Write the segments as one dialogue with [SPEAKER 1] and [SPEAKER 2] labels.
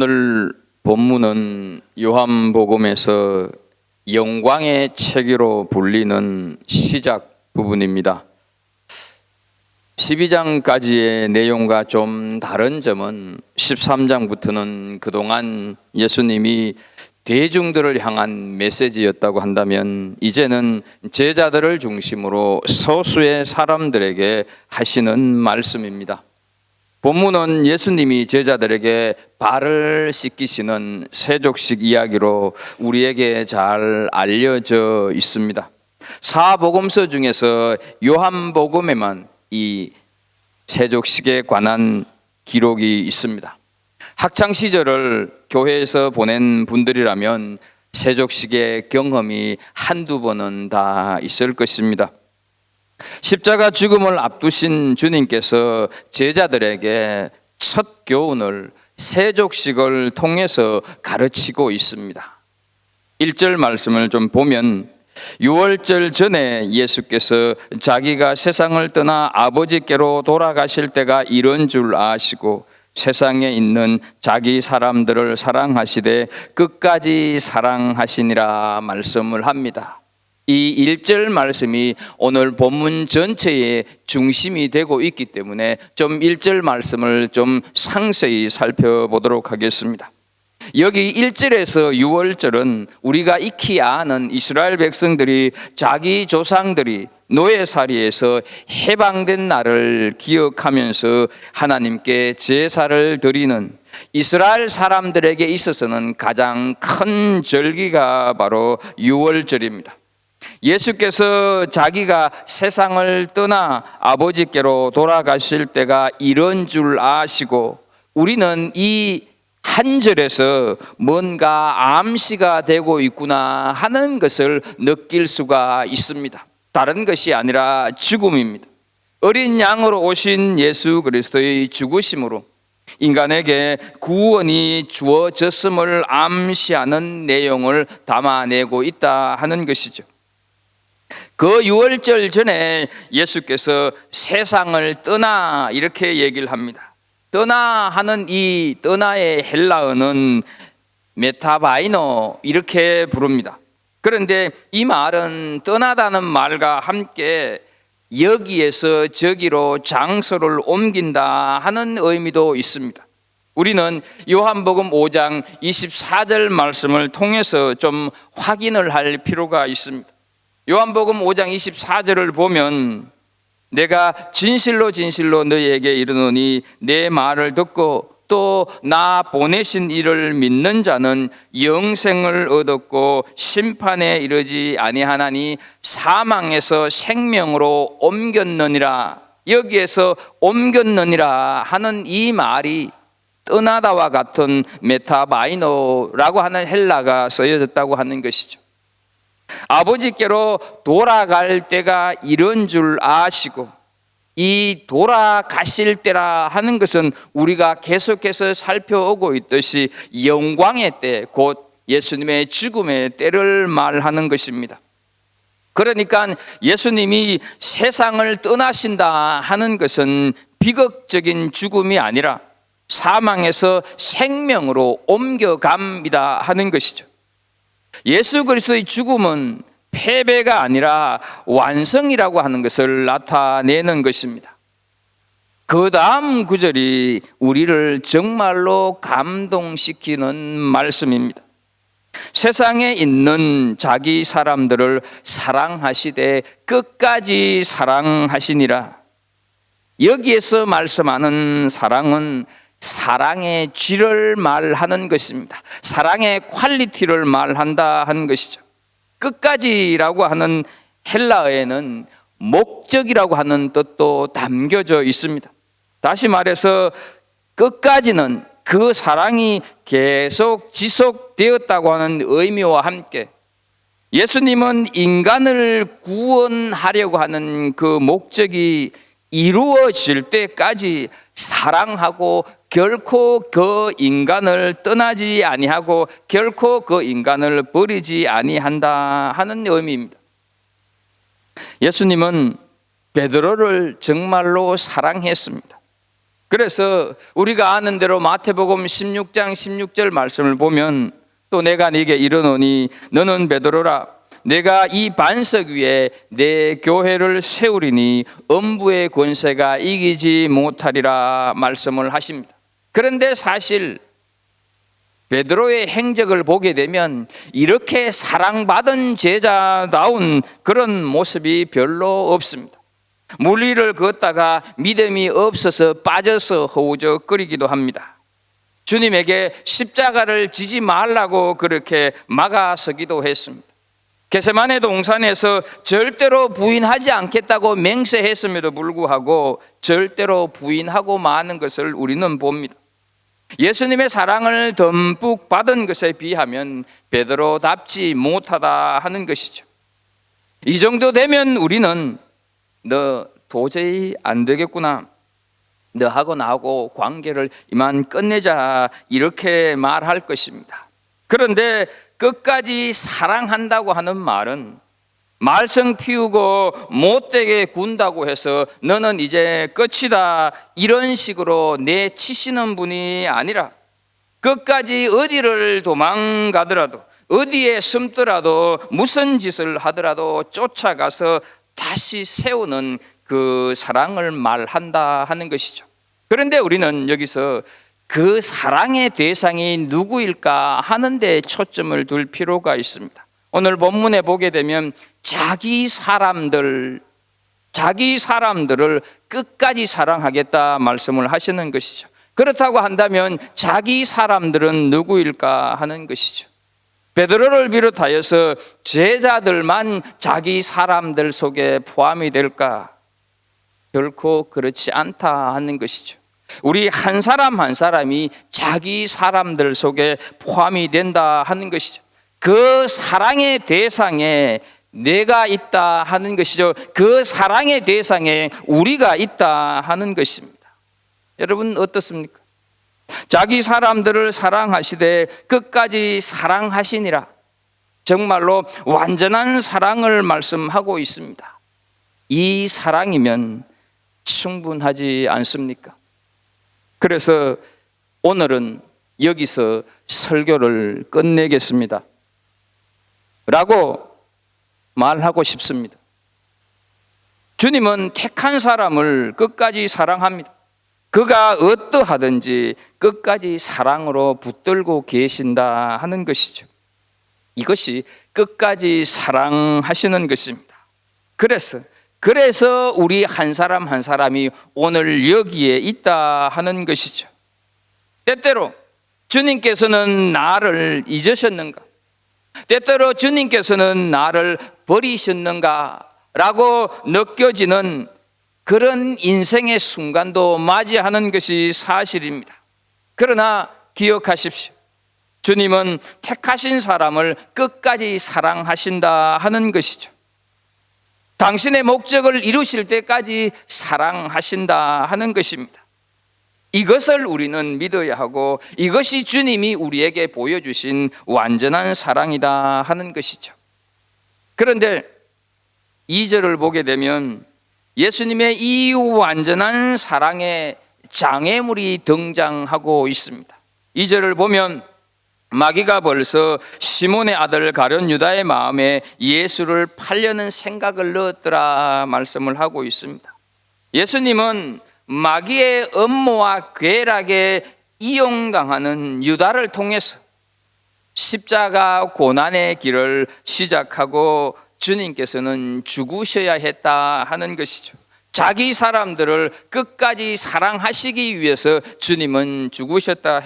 [SPEAKER 1] 오늘 본문은 요한복음에서 영광의 책으로 불리는 시작 부분입니다. 12장까지의 내용과 좀 다른 점은 13장부터는 그동안 예수님이 대중들을 향한 메시지였다고 한다면 이제는 제자들을 중심으로 소수의 사람들에게 하시는 말씀입니다. 본문은 예수님이 제자들에게 발을 씻기시는 세족식 이야기로 우리에게 잘 알려져 있습니다. 사복음서 중에서 요한복음에만 이 세족식에 관한 기록이 있습니다. 학창 시절을 교회에서 보낸 분들이라면 세족식의 경험이 한두 번은 다 있을 것입니다. 십자가 죽음을 앞두신 주님께서 제자들에게 첫 교훈을 세족식을 통해서 가르치고 있습니다. 1절 말씀을 좀 보면 유월절 전에 예수께서 자기가 세상을 떠나 아버지께로 돌아가실 때가 이런 줄 아시고 세상에 있는 자기 사람들을 사랑하시되 끝까지 사랑하시니라 말씀을 합니다. 이 1절 말씀이 오늘 본문 전체의 중심이 되고 있기 때문에 좀 1절 말씀을 좀 상세히 살펴보도록 하겠습니다. 여기 1절에서 6월절은 우리가 익히 아는 이스라엘 백성들이 자기 조상들이 노예살이에서 해방된 날을 기억하면서 하나님께 제사를 드리는 이스라엘 사람들에게 있어서는 가장 큰 절기가 바로 6월절입니다. 예수께서 자기가 세상을 떠나 아버지께로 돌아가실 때가 이런 줄 아시고 우리는 이 한 절에서 뭔가 암시가 되고 있구나 하는 것을 느낄 수가 있습니다. 다른 것이 아니라 죽음입니다. 어린 양으로 오신 예수 그리스도의 죽으심으로 인간에게 구원이 주어졌음을 암시하는 내용을 담아내고 있다 하는 것이죠. 그 유월절 전에 예수께서 세상을 떠나 이렇게 얘기를 합니다. 떠나 하는 이 떠나의 헬라어는 메타바이노 이렇게 부릅니다. 그런데 이 말은 떠나다는 말과 함께 여기에서 저기로 장소를 옮긴다 하는 의미도 있습니다. 우리는 요한복음 5장 24절 말씀을 통해서 좀 확인을 할 필요가 있습니다. 요한복음 5장 24절을 보면 내가 진실로 진실로 너희에게 이르노니 내 말을 듣고 또 나 보내신 이를 믿는 자는 영생을 얻었고 심판에 이르지 아니하나니 사망에서 생명으로 옮겼느니라. 여기에서 옮겼느니라 하는 이 말이 떠나다와 같은 메타바이노라고 하는 헬라가 쓰여졌다고 하는 것이죠. 아버지께로 돌아갈 때가 이런 줄 아시고 이 돌아가실 때라 하는 것은 우리가 계속해서 살펴오고 있듯이 영광의 때, 곧 예수님의 죽음의 때를 말하는 것입니다. 그러니까 예수님이 세상을 떠나신다 하는 것은 비극적인 죽음이 아니라 사망에서 생명으로 옮겨갑니다 하는 것이죠. 예수 그리스도의 죽음은 패배가 아니라 완성이라고 하는 것을 나타내는 것입니다. 그 다음 구절이 우리를 정말로 감동시키는 말씀입니다. 세상에 있는 자기 사람들을 사랑하시되 끝까지 사랑하시니라. 여기에서 말씀하는 사랑은 사랑의 질을 말하는 것입니다. 사랑의 퀄리티를 말한다 하는 것이죠. 끝까지라고 하는 헬라어에는 목적이라고 하는 뜻도 담겨져 있습니다. 다시 말해서 끝까지는 그 사랑이 계속 지속되었다고 하는 의미와 함께 예수님은 인간을 구원하려고 하는 그 목적이 이루어질 때까지 사랑하고 결코 그 인간을 떠나지 아니하고 결코 그 인간을 버리지 아니한다 하는 의미입니다. 예수님은 베드로를 정말로 사랑했습니다. 그래서 우리가 아는 대로 마태복음 16장 16절 말씀을 보면 또 내가 네게 이르노니 너는 베드로라 내가 이 반석 위에 내 교회를 세우리니 음부의 권세가 이기지 못하리라 말씀을 하십니다. 그런데 사실 베드로의 행적을 보게 되면 이렇게 사랑받은 제자다운 그런 모습이 별로 없습니다. 물 위를 걷다가 믿음이 없어서 빠져서 허우적거리기도 합니다. 주님에게 십자가를 지지 말라고 그렇게 막아서기도 했습니다. 겟세마네 동산에서 절대로 부인하지 않겠다고 맹세했음에도 불구하고 절대로 부인하고 마는 것을 우리는 봅니다. 예수님의 사랑을 듬뿍 받은 것에 비하면 베드로답지 못하다 하는 것이죠. 이 정도 되면 우리는 너 도저히 안 되겠구나, 너하고 나하고 관계를 이만 끝내자 이렇게 말할 것입니다. 그런데 끝까지 사랑한다고 하는 말은 말썽 피우고 못되게 군다고 해서 너는 이제 끝이다 이런 식으로 내치시는 분이 아니라 끝까지 어디를 도망가더라도 어디에 숨더라도 무슨 짓을 하더라도 쫓아가서 다시 세우는 그 사랑을 말한다 하는 것이죠. 그런데 우리는 여기서 그 사랑의 대상이 누구일까 하는 데 초점을 둘 필요가 있습니다. 오늘 본문에 보게 되면 자기 사람들을 끝까지 사랑하겠다 말씀을 하시는 것이죠. 그렇다고 한다면 자기 사람들은 누구일까 하는 것이죠. 베드로를 비롯하여서 제자들만 자기 사람들 속에 포함이 될까? 결코 그렇지 않다 하는 것이죠. 우리 한 사람 한 사람이 자기 사람들 속에 포함이 된다 하는 것이죠. 그 사랑의 대상에 내가 있다 하는 것이죠. 그 사랑의 대상에 우리가 있다 하는 것입니다. 여러분 어떻습니까? 자기 사람들을 사랑하시되 끝까지 사랑하시니라. 정말로 완전한 사랑을 말씀하고 있습니다. 이 사랑이면 충분하지 않습니까? 그래서 오늘은 여기서 설교를 끝내겠습니다 라고 말하고 싶습니다. 주님은 택한 사람을 끝까지 사랑합니다. 그가 어떠하든지 끝까지 사랑으로 붙들고 계신다 하는 것이죠. 이것이 끝까지 사랑하시는 것입니다. 그래서 우리 한 사람 한 사람이 오늘 여기에 있다 하는 것이죠. 때때로 주님께서는 나를 잊으셨는가? 때때로 주님께서는 나를 버리셨는가? 라고 느껴지는 그런 인생의 순간도 맞이하는 것이 사실입니다. 그러나 기억하십시오. 주님은 택하신 사람을 끝까지 사랑하신다 하는 것이죠. 당신의 목적을 이루실 때까지 사랑하신다 하는 것입니다. 이것을 우리는 믿어야 하고 이것이 주님이 우리에게 보여주신 완전한 사랑이다 하는 것이죠. 그런데 2절을 보게 되면 예수님의 이 완전한 사랑의 장애물이 등장하고 있습니다. 2절을 보면 마귀가 벌써 시몬의 아들 가룟 유다의 마음에 예수를 팔려는 생각을 넣었더라 말씀을 하고 있습니다. 예수님은 마귀의 음모와 괴락에 이용당하는 유다를 통해서 십자가 고난의 길을 시작하고 주님께서는 죽으셔야 했다 하는 것이죠. 자기 사람들을 끝까지 사랑하시기 위해서 주님은 죽으셨다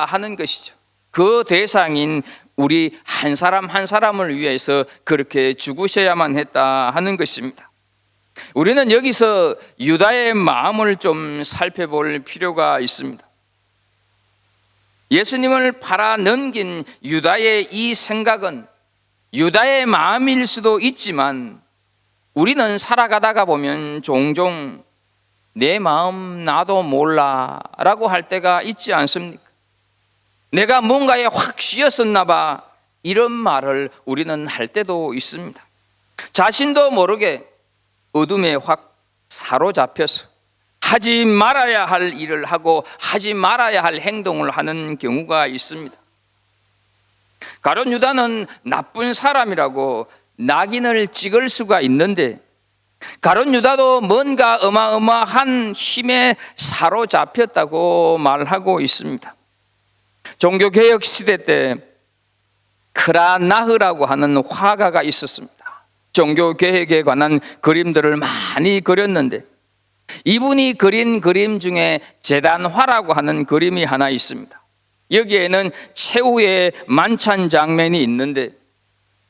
[SPEAKER 1] 하는 것이죠. 그 대상인 우리 한 사람 한 사람을 위해서 그렇게 죽으셔야만 했다 하는 것입니다. 우리는 여기서 유다의 마음을 좀 살펴볼 필요가 있습니다. 예수님을 팔아 넘긴 유다의 이 생각은 유다의 마음일 수도 있지만 우리는 살아가다가 보면 종종 내 마음 나도 몰라 라고 할 때가 있지 않습니까? 내가 뭔가에 확 씌었었나 봐 이런 말을 우리는 할 때도 있습니다. 자신도 모르게 어둠에 확 사로잡혀서 하지 말아야 할 일을 하고 하지 말아야 할 행동을 하는 경우가 있습니다. 가룟 유다는 나쁜 사람이라고 낙인을 찍을 수가 있는데 가룟 유다도 뭔가 어마어마한 힘에 사로잡혔다고 말하고 있습니다. 종교개혁 시대 때 크라나흐라고 하는 화가가 있었습니다. 종교개혁에 관한 그림들을 많이 그렸는데 이분이 그린 그림 중에 제단화라고 하는 그림이 하나 있습니다. 여기에는 최후의 만찬 장면이 있는데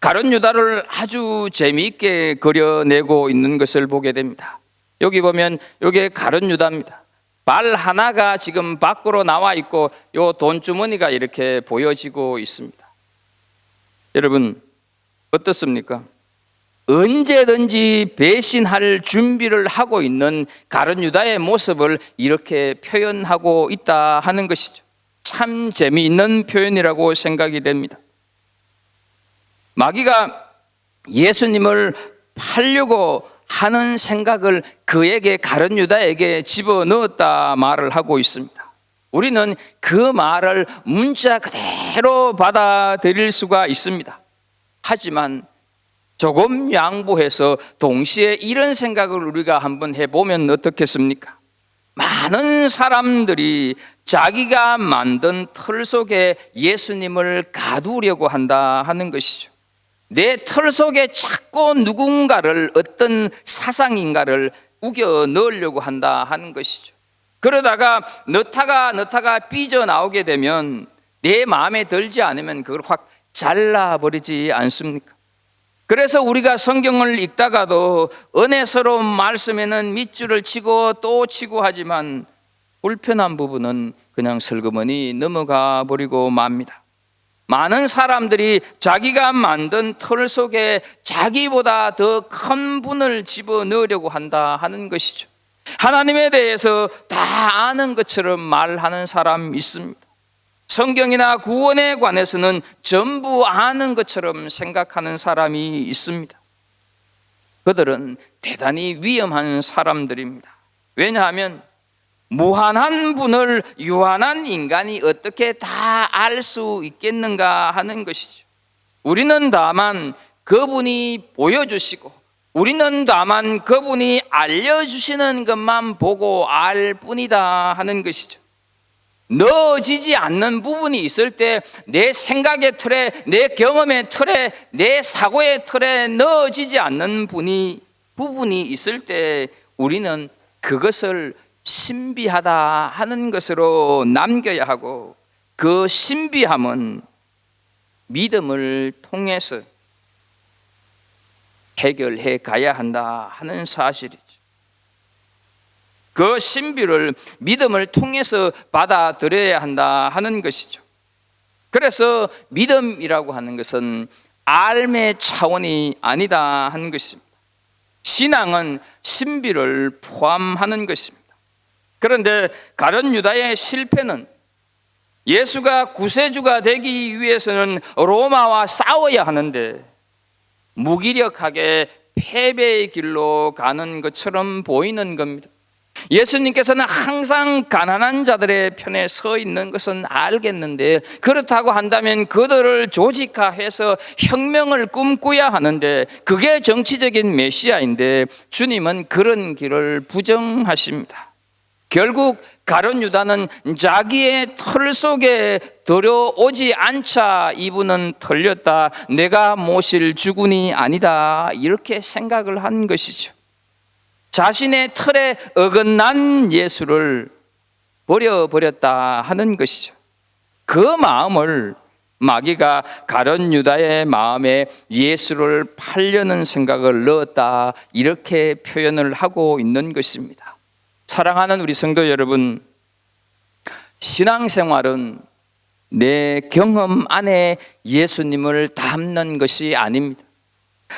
[SPEAKER 1] 가룟 유다를 아주 재미있게 그려내고 있는 것을 보게 됩니다. 여기 보면 이게 가룟 유다입니다. 발 하나가 지금 밖으로 나와 있고 요 돈주머니가 이렇게 보여지고 있습니다. 여러분 어떻습니까? 언제든지 배신할 준비를 하고 있는 가룟 유다의 모습을 이렇게 표현하고 있다 하는 것이죠. 참 재미있는 표현이라고 생각이 됩니다. 마귀가 예수님을 팔려고 하는 생각을 그에게 가룟 유다에게 집어넣었다 말을 하고 있습니다. 우리는 그 말을 문자 그대로 받아들일 수가 있습니다. 하지만 조금 양보해서 동시에 이런 생각을 우리가 한번 해보면 어떻겠습니까? 많은 사람들이 자기가 만든 틀 속에 예수님을 가두려고 한다 하는 것이죠. 내 틀 속에 자꾸 누군가를 어떤 사상인가를 우겨 넣으려고 한다 하는 것이죠. 그러다가 넣다가 삐져나오게 되면 내 마음에 들지 않으면 그걸 확 잘라버리지 않습니까? 그래서 우리가 성경을 읽다가도 은혜스러운 말씀에는 밑줄을 치고 또 치고 하지만 불편한 부분은 그냥 슬그머니 넘어가 버리고 맙니다. 많은 사람들이 자기가 만든 틀 속에 자기보다 더 큰 분을 집어넣으려고 한다 하는 것이죠. 하나님에 대해서 다 아는 것처럼 말하는 사람이 있습니다. 성경이나 구원에 관해서는 전부 아는 것처럼 생각하는 사람이 있습니다. 그들은 대단히 위험한 사람들입니다. 왜냐하면 무한한 분을 유한한 인간이 어떻게 다 알 수 있겠는가 하는 것이죠. 우리는 다만 그분이 보여주시고 우리는 다만 그분이 알려주시는 것만 보고 알 뿐이다 하는 것이죠. 넣어지지 않는 부분이 있을 때 내 생각의 틀에, 내 경험의 틀에, 내 사고의 틀에 넣어지지 않는 부분이 있을 때 우리는 그것을 신비하다 하는 것으로 남겨야 하고 그 신비함은 믿음을 통해서 해결해 가야 한다 하는 사실이죠. 그 신비를 믿음을 통해서 받아들여야 한다 하는 것이죠. 그래서 믿음이라고 하는 것은 알의 차원이 아니다 하는 것입니다. 신앙은 신비를 포함하는 것입니다. 그런데 가룟 유다의 실패는 예수가 구세주가 되기 위해서는 로마와 싸워야 하는데 무기력하게 패배의 길로 가는 것처럼 보이는 겁니다. 예수님께서는 항상 가난한 자들의 편에 서 있는 것은 알겠는데 그렇다고 한다면 그들을 조직화해서 혁명을 꿈꾸야 하는데 그게 정치적인 메시아인데 주님은 그런 길을 부정하십니다. 결국 가룟 유다는 자기의 틀 속에 들어오지 않자 이분은 털렸다. 내가 모실 주군이 아니다. 이렇게 생각을 한 것이죠. 자신의 틀에 어긋난 예수를 버려버렸다 하는 것이죠. 그 마음을 마귀가 가룟 유다의 마음에 예수를 팔려는 생각을 넣었다. 이렇게 표현을 하고 있는 것입니다. 사랑하는 우리 성도 여러분, 신앙생활은 내 경험 안에 예수님을 담는 것이 아닙니다.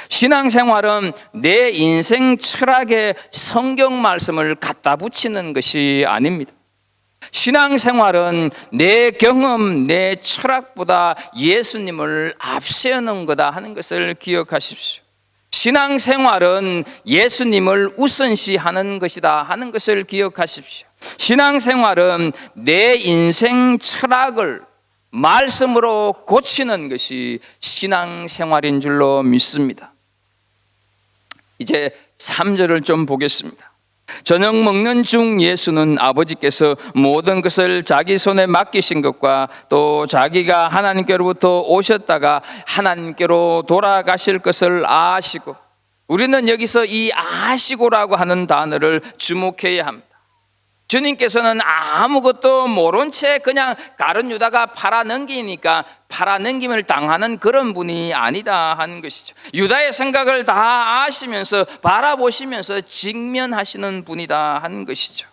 [SPEAKER 1] 신앙생활은 내 인생 철학에 성경 말씀을 갖다 붙이는 것이 아닙니다. 신앙생활은 내 경험, 내 철학보다 예수님을 앞세우는 거다 하는 것을 기억하십시오. 신앙생활은 예수님을 우선시하는 것이다 하는 것을 기억하십시오. 신앙생활은 내 인생 철학을 말씀으로 고치는 것이 신앙생활인 줄로 믿습니다. 이제 3절을 좀 보겠습니다. 저녁 먹는 중 예수는 아버지께서 모든 것을 자기 손에 맡기신 것과 또 자기가 하나님께로부터 오셨다가 하나님께로 돌아가실 것을 아시고, 우리는 여기서 이 아시고라고 하는 단어를 주목해야 합니다. 주님께서는 아무것도 모른 채 그냥 가룟 유다가 팔아넘기니까 팔아넘김을 당하는 그런 분이 아니다 하는 것이죠. 유다의 생각을 다 아시면서 바라보시면서 직면하시는 분이다 하는 것이죠.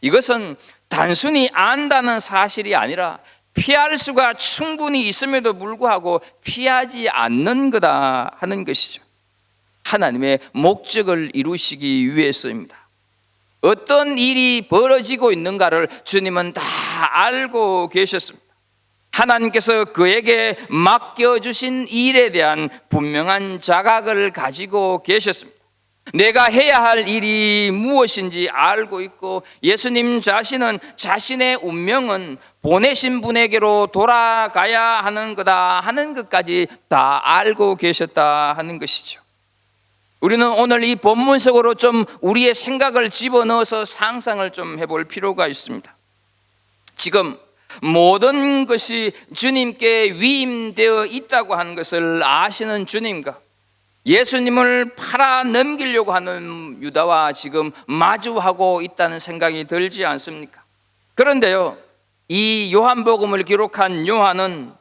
[SPEAKER 1] 이것은 단순히 안다는 사실이 아니라 피할 수가 충분히 있음에도 불구하고 피하지 않는 거다 하는 것이죠. 하나님의 목적을 이루시기 위해서입니다. 어떤 일이 벌어지고 있는가를 주님은 다 알고 계셨습니다. 하나님께서 그에게 맡겨주신 일에 대한 분명한 자각을 가지고 계셨습니다. 내가 해야 할 일이 무엇인지 알고 있고, 예수님 자신은 자신의 운명은 보내신 분에게로 돌아가야 하는 거다 하는 것까지 다 알고 계셨다 하는 것이죠. 우리는 오늘 이 본문 속으로 좀 우리의 생각을 집어넣어서 상상을 좀 해볼 필요가 있습니다. 지금 모든 것이 주님께 위임되어 있다고 하는 것을 아시는 주님과 예수님을 팔아 넘기려고 하는 유다와 지금 마주하고 있다는 생각이 들지 않습니까? 그런데요, 이 요한복음을 기록한 요한은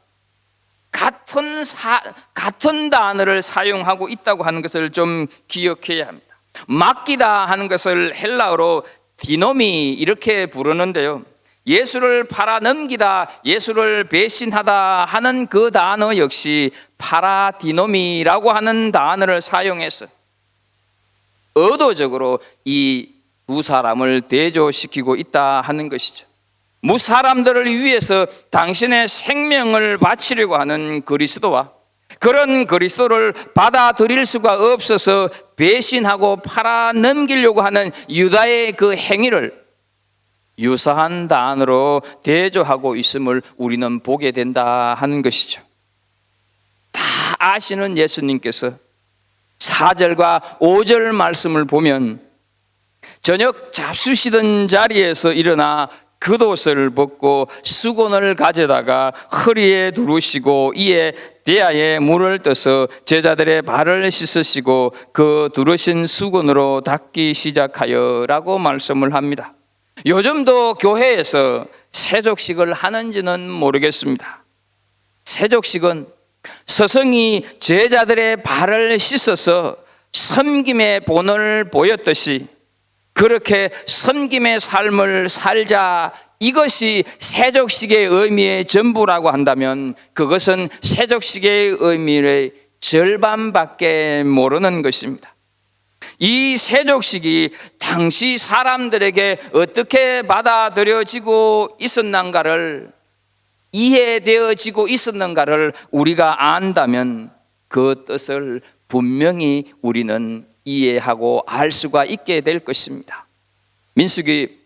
[SPEAKER 1] 같은 단어를 사용하고 있다고 하는 것을 좀 기억해야 합니다. 맡기다 하는 것을 헬라어로 디노미 이렇게 부르는데요, 예수를 팔아넘기다, 예수를 배신하다 하는 그 단어 역시 파라디노미라고 하는 단어를 사용해서 의도적으로 이 두 사람을 대조시키고 있다 하는 것이죠. 무사람들을 위해서 당신의 생명을 바치려고 하는 그리스도와 그런 그리스도를 받아들일 수가 없어서 배신하고 팔아넘기려고 하는 유다의 그 행위를 유사한 단어로 대조하고 있음을 우리는 보게 된다 하는 것이죠. 다 아시는 예수님께서 4절과 5절 말씀을 보면 저녁 잡수시던 자리에서 일어나 겉옷을 벗고 수건을 가져다가 허리에 두르시고 이에 대야에 물을 떠서 제자들의 발을 씻으시고 그 두르신 수건으로 닦기 시작하여 라고 말씀을 합니다. 요즘도 교회에서 세족식을 하는지는 모르겠습니다. 세족식은 스승이 제자들의 발을 씻어서 섬김의 본을 보였듯이 그렇게 섬김의 삶을 살자, 이것이 세족식의 의미의 전부라고 한다면 그것은 세족식의 의미의 절반밖에 모르는 것입니다. 이 세족식이 당시 사람들에게 어떻게 받아들여지고 있었는가를, 이해되어지고 있었는가를 우리가 안다면 그 뜻을 분명히 우리는 이해하고 알 수가 있게 될 것입니다. 민수기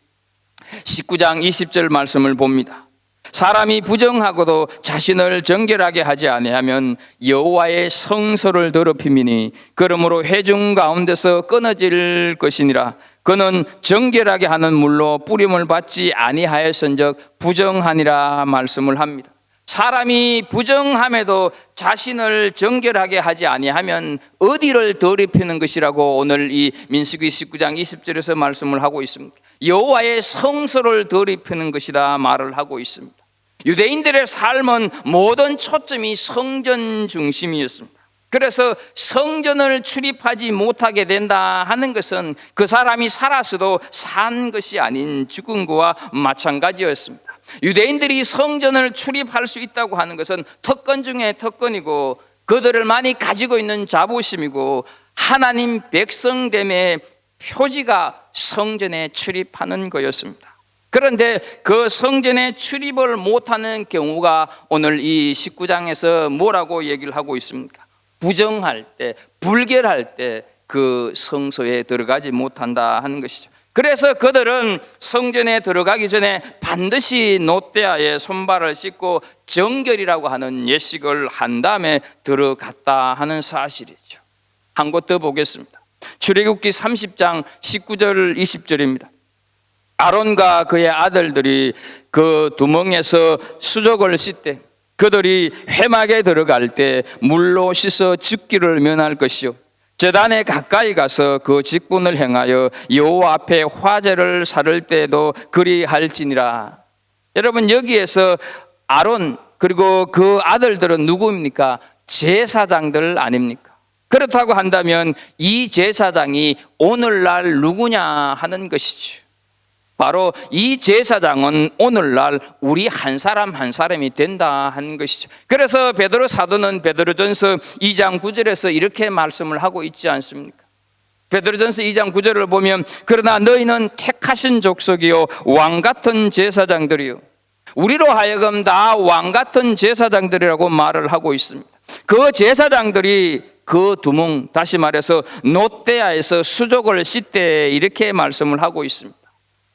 [SPEAKER 1] 19장 20절 말씀을 봅니다. 사람이 부정하고도 자신을 정결하게 하지 아니하면 여호와의 성소를 더럽힘이니 그러므로 회중 가운데서 끊어질 것이니라. 그는 정결하게 하는 물로 뿌림을 받지 아니하였은즉 부정하니라 말씀을 합니다. 사람이 부정함에도 자신을 정결하게 하지 아니하면 어디를 더럽히는 것이라고 오늘 이 민수기 19장 20절에서 말씀을 하고 있습니다. 여호와의 성소를 더럽히는 것이다 말을 하고 있습니다. 유대인들의 삶은 모든 초점이 성전 중심이었습니다. 그래서 성전을 출입하지 못하게 된다 하는 것은 그 사람이 살았어도 산 것이 아닌 죽은 것과 마찬가지였습니다. 유대인들이 성전을 출입할 수 있다고 하는 것은 특권 중에 특권이고 그들을 많이 가지고 있는 자부심이고 하나님 백성됨의 표지가 성전에 출입하는 거였습니다. 그런데 그 성전에 출입을 못하는 경우가 오늘 이 19장에서 뭐라고 얘기를 하고 있습니까? 부정할 때, 불결할 때 그 성소에 들어가지 못한다 하는 것이죠. 그래서 그들은 성전에 들어가기 전에 반드시 노떼아에 손발을 씻고 정결이라고 하는 예식을 한 다음에 들어갔다 하는 사실이죠. 한 곳 더 보겠습니다. 출애굽기 30장 19절 20절입니다. 아론과 그의 아들들이 그 두멍에서 수족을 씻되 그들이 회막에 들어갈 때 물로 씻어 죽기를 면할 것이요 제단에 가까이 가서 그 직분을 행하여 여호와 앞에 화제를 살을 때도 그리할지니라. 여러분, 여기에서 아론 그리고 그 아들들은 누구입니까? 제사장들 아닙니까? 그렇다고 한다면 이 제사장이 오늘날 누구냐 하는 것이죠. 바로 이 제사장은 오늘날 우리 한 사람 한 사람이 된다 하는 것이죠. 그래서 베드로 사도는 베드로전서 2장 9절에서 이렇게 말씀을 하고 있지 않습니까? 베드로전서 2장 9절을 보면 그러나 너희는 택하신 족속이요 왕 같은 제사장들이요. 우리로 하여금 다 왕 같은 제사장들이라고 말을 하고 있습니다. 그 제사장들이 그 두멍, 다시 말해서 노떼아에서 수족을 씻되 이렇게 말씀을 하고 있습니다.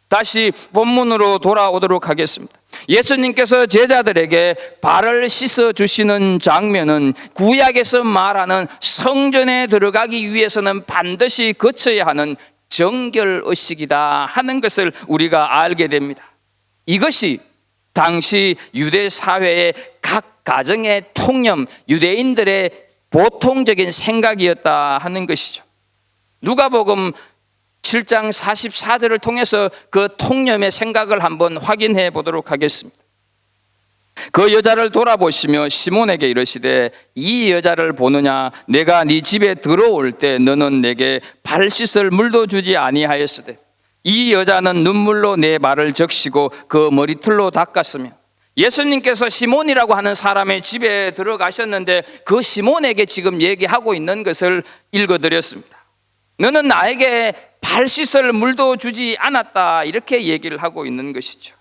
[SPEAKER 1] 다시 본문으로 돌아오도록 하겠습니다. 예수님께서 제자들에게 발을 씻어 주시는 장면은 구약에서 말하는 성전에 들어가기 위해서는 반드시 거쳐야 하는 정결의식이다 하는 것을 우리가 알게 됩니다. 이것이 당시 유대 사회의 각 가정의 통념, 유대인들의 보통적인 생각이었다 하는 것이죠. 누가복음 7장 44절을 통해서 그 통념의 생각을 한번 확인해 보도록 하겠습니다. 그 여자를 돌아보시며 시몬에게 이르시되 이 여자를 보느냐? 내가 네 집에 들어올 때 너는 내게 발 씻을 물도 주지 아니하였으되 이 여자는 눈물로 내 발을 적시고 그 머리털로 닦았으며. 예수님께서 시몬이라고 하는 사람의 집에 들어가셨는데 그 시몬에게 지금 얘기하고 있는 것을 읽어드렸습니다. 너는 나에게 발 씻을 물도 주지 않았다 이렇게 얘기를 하고 있는 것이죠.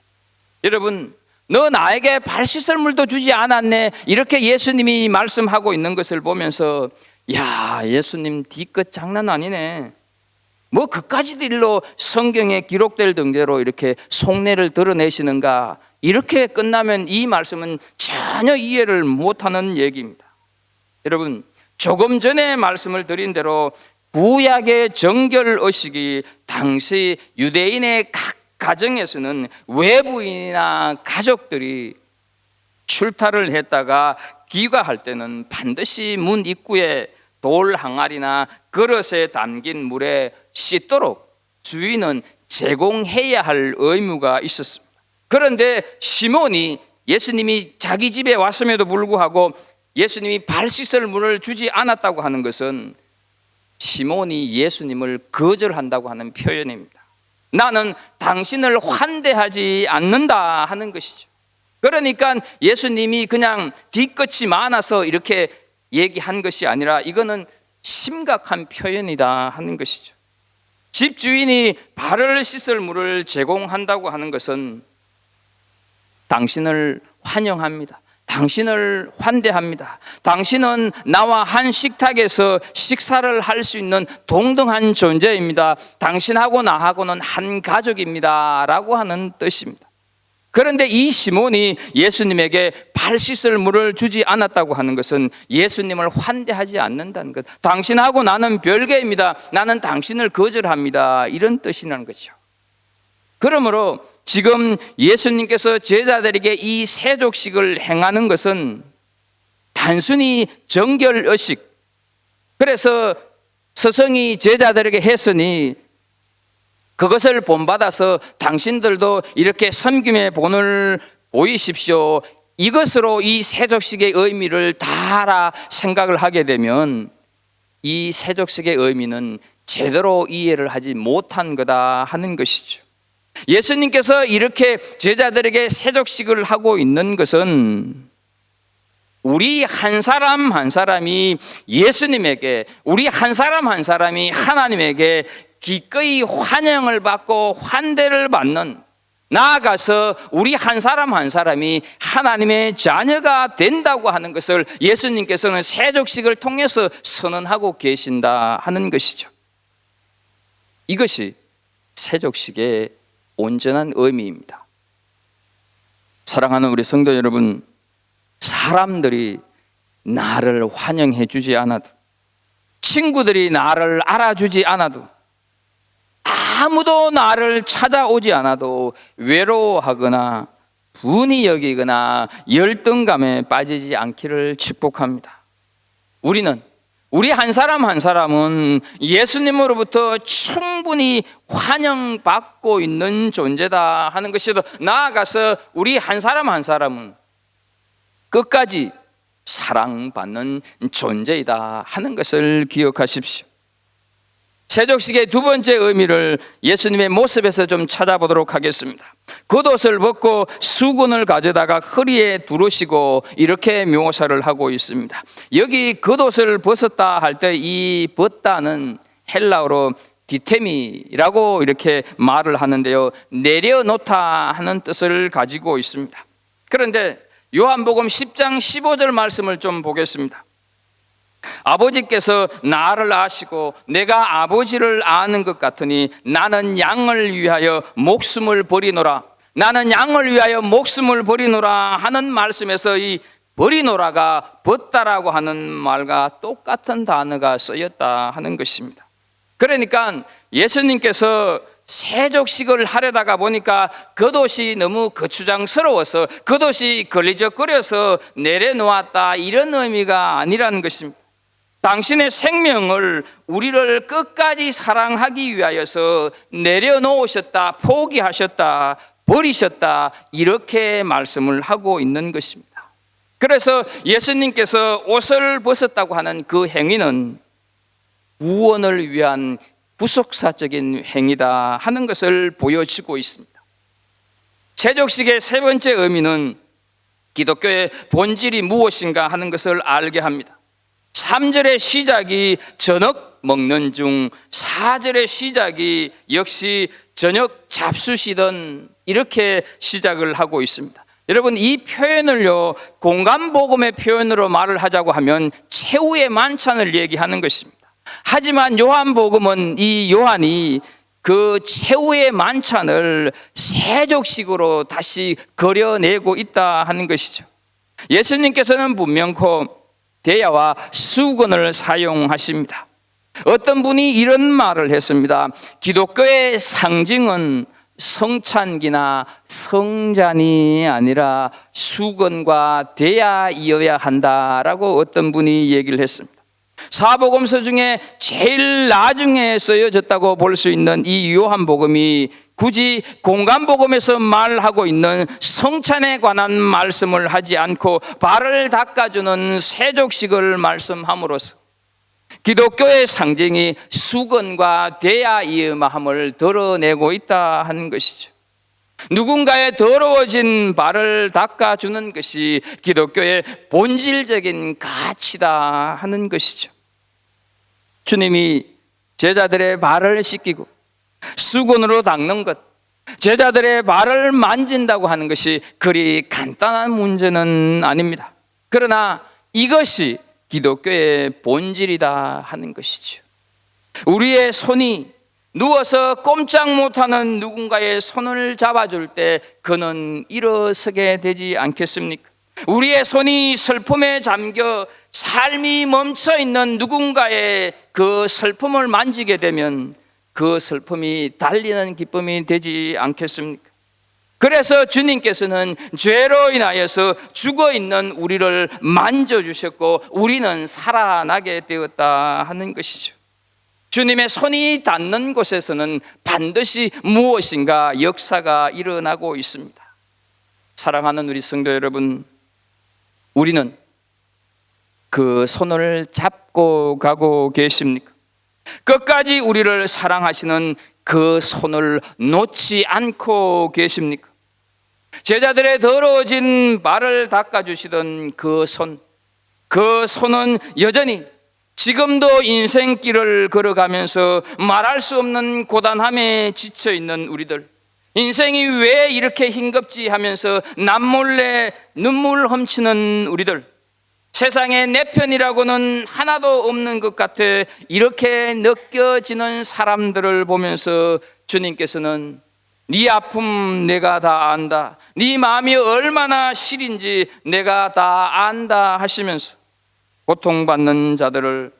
[SPEAKER 1] 여러분, 너 나에게 발 씻을 물도 주지 않았네 이렇게 예수님이 말씀하고 있는 것을 보면서 야, 예수님 뒤끝 장난 아니네. 뭐 그까지도 일로 성경에 기록될 등대로 이렇게 속내를 드러내시는가. 이렇게 끝나면 이 말씀은 전혀 이해를 못하는 얘기입니다. 여러분, 조금 전에 말씀을 드린 대로 구약의 정결의식이 당시 유대인의 각 가정에서는 외부인이나 가족들이 출타를 했다가 귀가할 때는 반드시 문 입구에 돌 항아리나 그릇에 담긴 물에 씻도록 주인은 제공해야 할 의무가 있었습니다. 그런데 시몬이 예수님이 자기 집에 왔음에도 불구하고 예수님이 발 씻을 물을 주지 않았다고 하는 것은 시몬이 예수님을 거절한다고 하는 표현입니다. 나는 당신을 환대하지 않는다 하는 것이죠. 그러니까 예수님이 그냥 뒤끝이 많아서 이렇게 얘기한 것이 아니라 이거는 심각한 표현이다 하는 것이죠. 집주인이 발을 씻을 물을 제공한다고 하는 것은 당신을 환영합니다. 당신을 환대합니다. 당신은 나와 한 식탁에서 식사를 할 수 있는 동등한 존재입니다. 당신하고 나하고는 한 가족입니다 라고 하는 뜻입니다. 그런데 이 시몬이 예수님에게 발 씻을 물을 주지 않았다고 하는 것은 예수님을 환대하지 않는다는 것. 당신하고 나는 별개입니다. 나는 당신을 거절합니다. 이런 뜻이라는 거죠. 그러므로 지금 예수님께서 제자들에게 이 세족식을 행하는 것은 단순히 정결의식, 그래서 스승이 제자들에게 했으니 그것을 본받아서 당신들도 이렇게 섬김의 본을 보이십시오, 이것으로 이 세족식의 의미를 다 알아 생각을 하게 되면 이 세족식의 의미는 제대로 이해를 하지 못한 거다 하는 것이죠. 예수님께서 이렇게 제자들에게 세족식을 하고 있는 것은 우리 한 사람 한 사람이 예수님에게, 우리 한 사람 한 사람이 하나님에게 기꺼이 환영을 받고 환대를 받는, 나아가서 우리 한 사람 한 사람이 하나님의 자녀가 된다고 하는 것을 예수님께서는 세족식을 통해서 선언하고 계신다 하는 것이죠. 이것이 세족식의 온전한 의미입니다. 사랑하는 우리 성도 여러분, 사람들이 나를 환영해 주지 않아도, 친구들이 나를 알아주지 않아도, 아무도 나를 찾아오지 않아도 외로워하거나 분이 여기거나 열등감에 빠지지 않기를 축복합니다. 우리 한 사람 한 사람은 예수님으로부터 충분히 환영받고 있는 존재다 하는 것이도, 나아가서 우리 한 사람 한 사람은 끝까지 사랑받는 존재이다 하는 것을 기억하십시오. 세족식의 두 번째 의미를 예수님의 모습에서 좀 찾아보도록 하겠습니다. 겉옷을 벗고 수건을 가져다가 허리에 두르시고 이렇게 묘사를 하고 있습니다. 여기 겉옷을 벗었다 할 때 이 벗다는 헬라어로 디테미라고 이렇게 말을 하는데요, 내려놓다 하는 뜻을 가지고 있습니다. 그런데 요한복음 10장 15절 말씀을 좀 보겠습니다. 아버지께서 나를 아시고 내가 아버지를 아는 것 같으니 나는 양을 위하여 목숨을 버리노라. 나는 양을 위하여 목숨을 버리노라 하는 말씀에서 이 버리노라가 벗다라고 하는 말과 똑같은 단어가 쓰였다 하는 것입니다. 그러니까 예수님께서 세족식을 하려다가 보니까 겉옷이 너무 거추장스러워서 겉옷이 걸리적거려서 내려놓았다, 이런 의미가 아니라는 것입니다. 당신의 생명을, 우리를 끝까지 사랑하기 위하여서 내려놓으셨다, 포기하셨다, 버리셨다, 이렇게 말씀을 하고 있는 것입니다. 그래서 예수님께서 옷을 벗었다고 하는 그 행위는 구원을 위한 부속사적인 행위다 하는 것을 보여주고 있습니다. 세족식의 세 번째 의미는 기독교의 본질이 무엇인가 하는 것을 알게 합니다. 3절의 시작이 저녁 먹는 중, 4절의 시작이 역시 저녁 잡수시던, 이렇게 시작을 하고 있습니다. 여러분, 이 표현을요, 공간복음의 표현으로 말을 하자고 하면 최후의 만찬을 얘기하는 것입니다. 하지만 요한복음은 이 요한이 그 최후의 만찬을 세족식으로 다시 그려내고 있다 하는 것이죠. 예수님께서는 분명코 대야와 수건을 사용하십니다. 어떤 분이 이런 말을 했습니다. 기독교의 상징은 성찬기나 성잔이 아니라 수건과 대야이어야 한다라고 어떤 분이 얘기를 했습니다. 사복음서 중에 제일 나중에 쓰여졌다고 볼 수 있는 이 요한복음이 굳이 공간복음에서 말하고 있는 성찬에 관한 말씀을 하지 않고 발을 닦아주는 세족식을 말씀함으로써 기독교의 상징이 수건과 대야이음함을 드러내고 있다 하는 것이죠. 누군가의 더러워진 발을 닦아주는 것이 기독교의 본질적인 가치다 하는 것이죠. 주님이 제자들의 발을 씻기고 수건으로 닦는 것, 제자들의 발을 만진다고 하는 것이 그리 간단한 문제는 아닙니다. 그러나 이것이 기독교의 본질이다 하는 것이죠. 우리의 손이 누워서 꼼짝 못하는 누군가의 손을 잡아줄 때 그는 일어서게 되지 않겠습니까? 우리의 손이 슬픔에 잠겨 삶이 멈춰있는 누군가의 그 슬픔을 만지게 되면 그 슬픔이 달리는 기쁨이 되지 않겠습니까? 그래서 주님께서는 죄로 인하여서 죽어있는 우리를 만져주셨고 우리는 살아나게 되었다 하는 것이죠. 주님의 손이 닿는 곳에서는 반드시 무엇인가 역사가 일어나고 있습니다. 사랑하는 우리 성도 여러분, 우리는 그 손을 잡고 가고 계십니까? 끝까지 우리를 사랑하시는 그 손을 놓지 않고 계십니까? 제자들의 더러워진 발을 닦아주시던 그 손은 여전히 지금도 인생길을 걸어가면서 말할 수 없는 고단함에 지쳐있는 우리들, 인생이 왜 이렇게 싱겁지 하면서 남몰래 눈물 훔치는 우리들, 세상에 내 편이라고는 하나도 없는 것 같아 이렇게 느껴지는 사람들을 보면서 주님께서는 네 아픔 내가 다 안다, 네 마음이 얼마나 시린지 내가 다 안다 하시면서 고통받는 자들을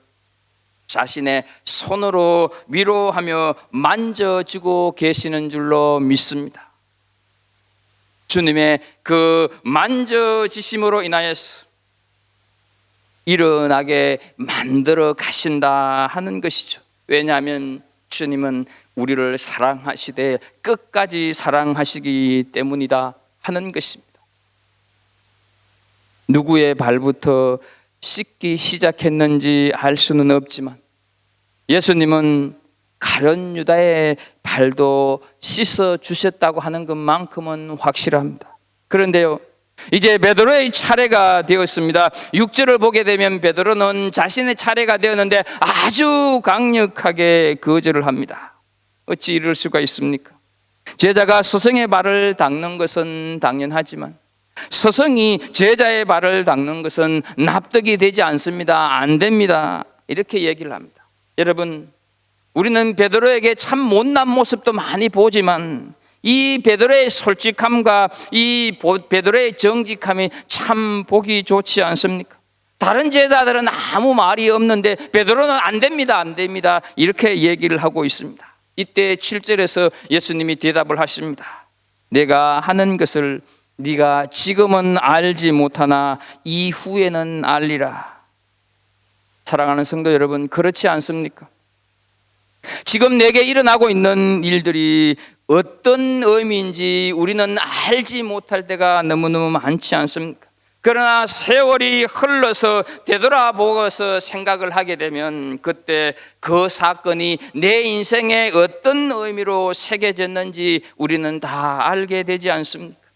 [SPEAKER 1] 자신의 손으로 위로하며 만져주고 계시는 줄로 믿습니다. 주님의 그 만져지심으로 인하여서 일어나게 만들어 가신다 하는 것이죠. 왜냐하면 주님은 우리를 사랑하시되 끝까지 사랑하시기 때문이다 하는 것입니다. 누구의 발부터 씻기 시작했는지 알 수는 없지만 예수님은 가룟 유다의 발도 씻어 주셨다고 하는 것만큼은 확실합니다. 그런데요, 이제 베드로의 차례가 되었습니다. 6절을 보게 되면 베드로는 자신의 차례가 되었는데 아주 강력하게 거절을 합니다. 어찌 이럴 수가 있습니까? 제자가 스승의 발을 닦는 것은 당연하지만 스승이 제자의 발을 닦는 것은 납득이 되지 않습니다. 안 됩니다. 이렇게 얘기를 합니다. 여러분, 우리는 베드로에게 참 못난 모습도 많이 보지만 이 베드로의 솔직함과 이 베드로의 정직함이 참 보기 좋지 않습니까? 다른 제자들은 아무 말이 없는데 베드로는 안 됩니다, 안 됩니다 이렇게 얘기를 하고 있습니다. 이때 7절에서 예수님이 대답을 하십니다. 내가 하는 것을 네가 지금은 알지 못하나 이후에는 알리라. 사랑하는 성도 여러분, 그렇지 않습니까? 지금 내게 일어나고 있는 일들이 어떤 의미인지 우리는 알지 못할 때가 너무너무 많지 않습니까? 그러나 세월이 흘러서 되돌아보고서 생각을 하게 되면 그때 그 사건이 내 인생에 어떤 의미로 새겨졌는지 우리는 다 알게 되지 않습니까?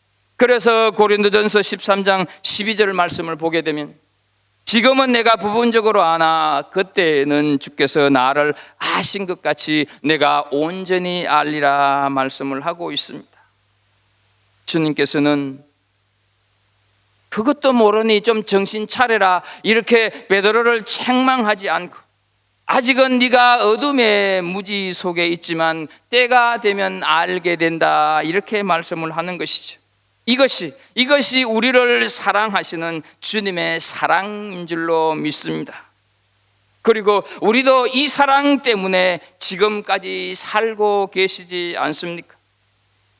[SPEAKER 1] 그래서 고린도전서 13장 12절 말씀을 보게 되면 지금은 내가 부분적으로 아나 그때는 주께서 나를 아신 것 같이 내가 온전히 알리라 말씀을 하고 있습니다. 주님께서는 그것도 모르니 좀 정신 차려라 이렇게 베드로를 책망하지 않고 아직은 네가 어둠의 무지 속에 있지만 때가 되면 알게 된다 이렇게 말씀을 하는 것이죠. 이것이 우리를 사랑하시는 주님의 사랑인 줄로 믿습니다. 그리고 우리도 이 사랑 때문에 지금까지 살고 계시지 않습니까?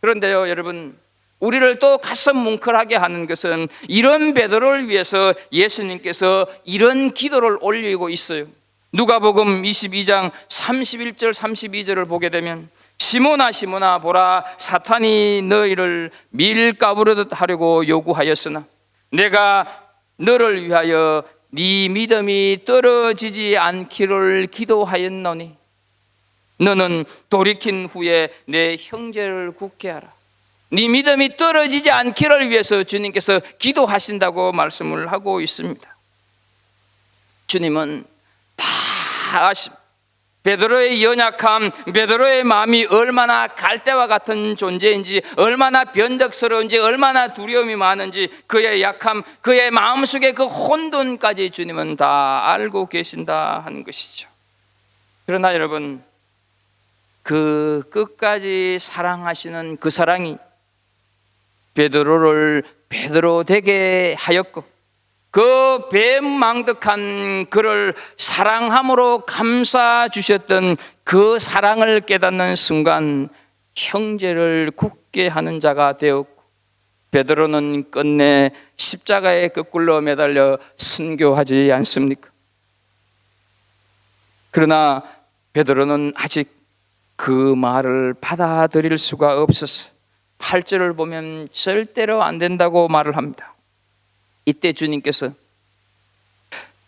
[SPEAKER 1] 그런데요, 여러분, 우리를 또 가슴 뭉클하게 하는 것은 이런 베드로를 위해서 예수님께서 이런 기도를 올리고 있어요. 누가복음 22장 31절 32절을 보게 되면 시몬아 시몬아 보라 사탄이 너희를 밀가부르듯 하려고 요구하였으나 내가 너를 위하여 네 믿음이 떨어지지 않기를 기도하였노니 너는 돌이킨 후에 내 형제를 굳게 하라. 네 믿음이 떨어지지 않기를 위해서 주님께서 기도하신다고 말씀을 하고 있습니다. 주님은 다 아십니다. 베드로의 연약함, 베드로의 마음이 얼마나 갈대와 같은 존재인지, 얼마나 변덕스러운지, 얼마나 두려움이 많은지, 그의 약함, 그의 마음속의 그 혼돈까지 주님은 다 알고 계신다 하는 것이죠. 그러나 여러분, 그 끝까지 사랑하시는 그 사랑이 베드로를 베드로 되게 하였고 그 배망덕한 그를 사랑함으로 감싸 주셨던 그 사랑을 깨닫는 순간 형제를 굳게 하는 자가 되었고 베드로는 끝내 십자가에 거꾸로 매달려 순교하지 않습니까? 그러나 베드로는 아직 그 말을 받아들일 수가 없었어. 8절을 보면 절대로 안 된다고 말을 합니다. 이때 주님께서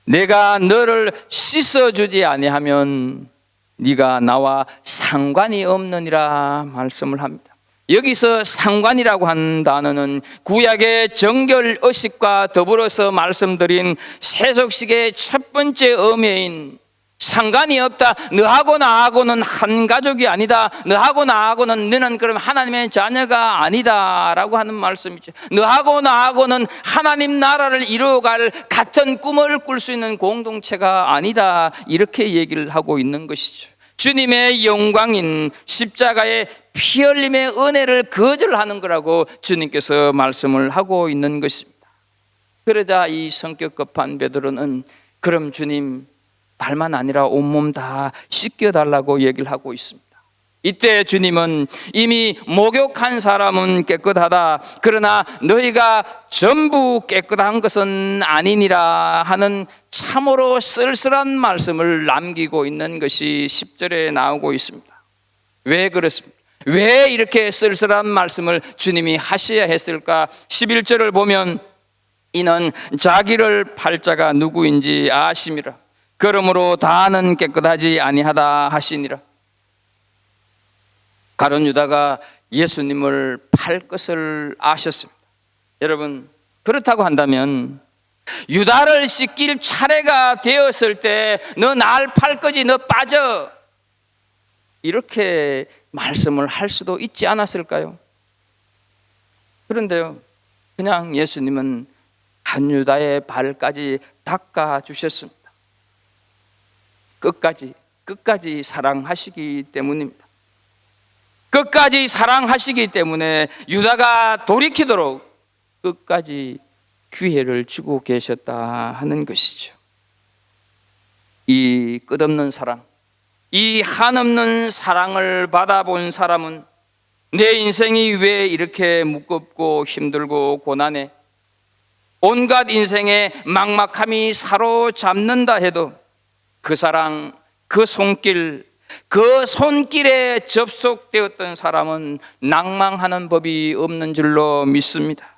[SPEAKER 1] 내가 너를 씻어주지 아니하면 네가 나와 상관이 없느니라 말씀을 합니다. 여기서 상관이라고 한 단어는 구약의 정결의식과 더불어서 말씀드린 세속식의 첫 번째 의미인 상관이 없다. 너하고 나하고는 한 가족이 아니다. 너하고 나하고는 너는 그럼 하나님의 자녀가 아니다라고 하는 말씀이죠. 너하고 나하고는 하나님 나라를 이루어갈 같은 꿈을 꿀 수 있는 공동체가 아니다. 이렇게 얘기를 하고 있는 것이죠. 주님의 영광인 십자가의 피 흘림의 은혜를 거절하는 거라고 주님께서 말씀을 하고 있는 것입니다. 그러자 이 성격 급한 베드로는 그럼 주님 발만 아니라 온몸 다 씻겨달라고 얘기를 하고 있습니다. 이때 주님은 이미 목욕한 사람은 깨끗하다. 그러나 너희가 전부 깨끗한 것은 아니니라 하는 참으로 쓸쓸한 말씀을 남기고 있는 것이 10절에 나오고 있습니다. 왜 그렇습니까? 왜 이렇게 쓸쓸한 말씀을 주님이 하셔야 했을까? 11절을 보면 이는 자기를 팔 자가 누구인지 아심이라. 그러므로 다는 깨끗하지 아니하다 하시니라. 가룟 유다가 예수님을 팔 것을 아셨습니다. 여러분, 그렇다고 한다면 유다를 씻길 차례가 되었을 때 너 날 팔 거지, 너 빠져, 이렇게 말씀을 할 수도 있지 않았을까요? 그런데요, 그냥 예수님은 한 유다의 발까지 닦아 주셨습니다. 끝까지 사랑하시기 때문입니다. 끝까지 사랑하시기 때문에 유다가 돌이키도록 끝까지 기회를 주고 계셨다 하는 것이죠. 이 끝없는 사랑, 이 한없는 사랑을 받아본 사람은 내 인생이 왜 이렇게 무겁고 힘들고 고난해, 온갖 인생의 막막함이 사로잡는다 해도 그 사랑, 그 손길에 접속되었던 사람은 낭망하는 법이 없는 줄로 믿습니다.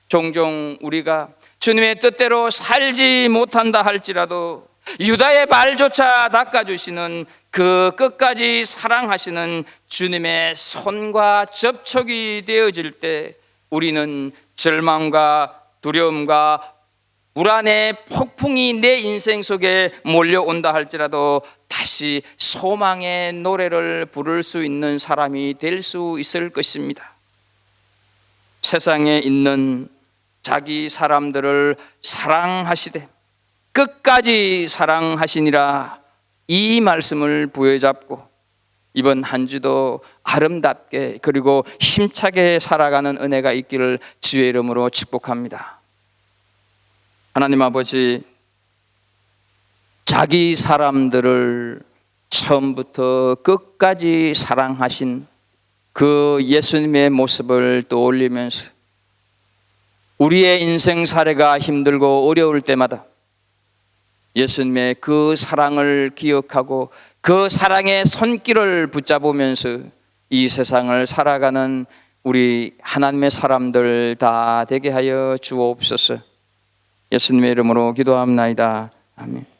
[SPEAKER 1] 종종 우리가 주님의 뜻대로 살지 못한다 할지라도 유다의 발조차 닦아주시는 그 끝까지 사랑하시는 주님의 손과 접촉이 되어질 때 우리는 절망과 두려움과 불안의 폭풍이 내 인생 속에 몰려온다 할지라도 다시 소망의 노래를 부를 수 있는 사람이 될 수 있을 것입니다. 세상에 있는 자기 사람들을 사랑하시되 끝까지 사랑하시니라, 이 말씀을 부여잡고 이번 한 주도 아름답게 그리고 힘차게 살아가는 은혜가 있기를 주의 이름으로 축복합니다. 하나님 아버지, 자기 사람들을 처음부터 끝까지 사랑하신 그 예수님의 모습을 떠올리면서 우리의 인생 사례가 힘들고 어려울 때마다 예수님의 그 사랑을 기억하고 그 사랑의 손길을 붙잡으면서 이 세상을 살아가는 우리 하나님의 사람들 다 되게 하여 주옵소서. 예수님의 이름으로 기도합나이다. 아멘.